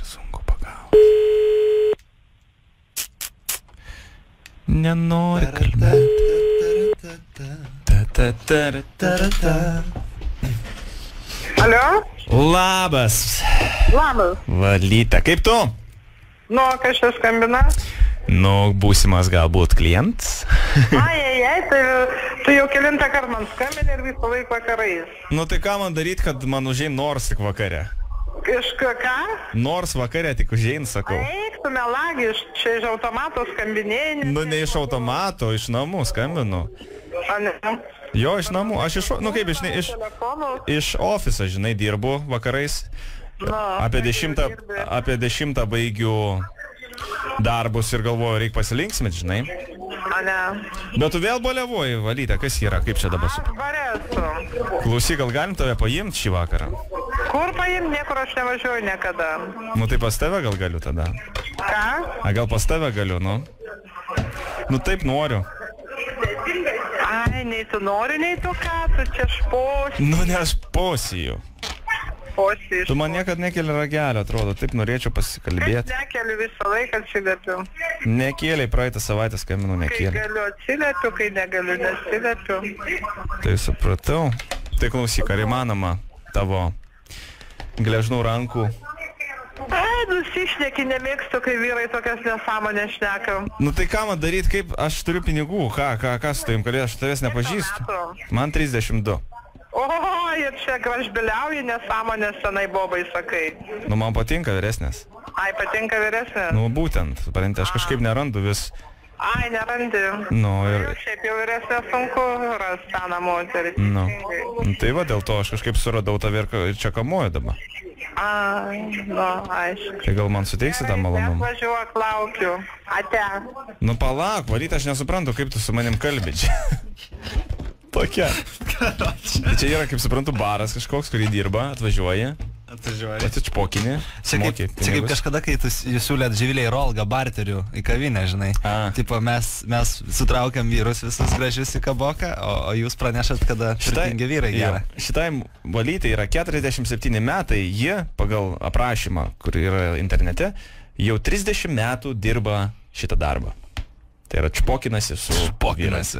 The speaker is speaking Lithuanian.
sunku pagauti. Nenori kalbėti. Alio? Labas. Labas. Valyta, kaip tu? Nu, kas čia skambina? Nu, būsimas galbūt klientas. Ai, tai tu jau kelintą kartą man skambini ir visą laiką vakarais. Nu, tai ką man daryti, kad man užein nors tik vakare? Iš ką? Nors vakare tik užein, sakau. Eik, tu melagi, čia iš automato skambinėjai. Nu, ne iš automato, iš namų skambinu. A, ne? Jo, iš namų. Aš iš ofiso, žinai, dirbu vakarais. Apie 10 baigiu darbus ir galvoju, reikia pasilinksmėti, žinai. A, ne. Bet tu vėl boliavoji, Valyta, kas yra, kaip čia dabar su... Varesu. Klausyk, gal galim tave paimti šį vakarą? Kur paimti, niekur aš nevažiuoju niekada. Nu, tai pas tave gal galiu tada. Ką? A, gal pas tave galiu, nu? Nu, taip noriu. Ai, nei tu nori, nei tu ką, tu čia šposį. Nu, ne aš posiju. Tu man niekad nekeli ragelio, atrodo, taip norėčiau pasikalbėti. Aš nekeliu visą laiką atsiliepiu. Nekėliai, praeitą savaitę skambinu, nekėliai. Kai galiu atsiliepiu, kai negaliu nesiliepiu. Tai supratau. Tai klausyk, ar įmanoma tavo gležnų rankų? Ai, nusišneki, nemėgstu, kai vyrai tokias nesąmonės šneka. Nu tai ką man daryti, kaip aš turiu pinigų, ką su tavim, kad aš tavęs nepažįstu? Man 32. O, ir čia gražbiliauji nesąmonės senai bobai, sakai. Nu, man patinka vyresnės. Ai, patinka vyresnės? Nu, būtent, aš kažkaip nerandu vis. Ai, nerandi. Nu, ir... Šiaip jau vyresnė sunku ras seną moterį. Nu, tai va, dėl to aš kažkaip suradau tave ir čia kamuoju dabar. Ai, nu, aišku. Tai gal man suteiksi tą malonumą? Važiuok, laukiu. Ate. Nu, palauk, Valyta, aš nesuprantu, kaip tu su manim kalbi čia. Tokia. Tai čia yra, kaip suprantu, baras kažkoks, kurį dirba, atvažiuoja. Atsičpokinį. Čia kaip kažkada, kai jūs siūlėt Živilei Rolgą barterių į kavinę, žinai. Tipo, mes sutraukiam vyrus visus gražius į kaboką, o jūs pranešat, kada turtingi vyrai gera. Šitai Valytai yra 47 metai, jie pagal aprašymą, kur yra internete, jau 30 metų dirba šitą darbą. Tai yra čpokinasi su vyrais.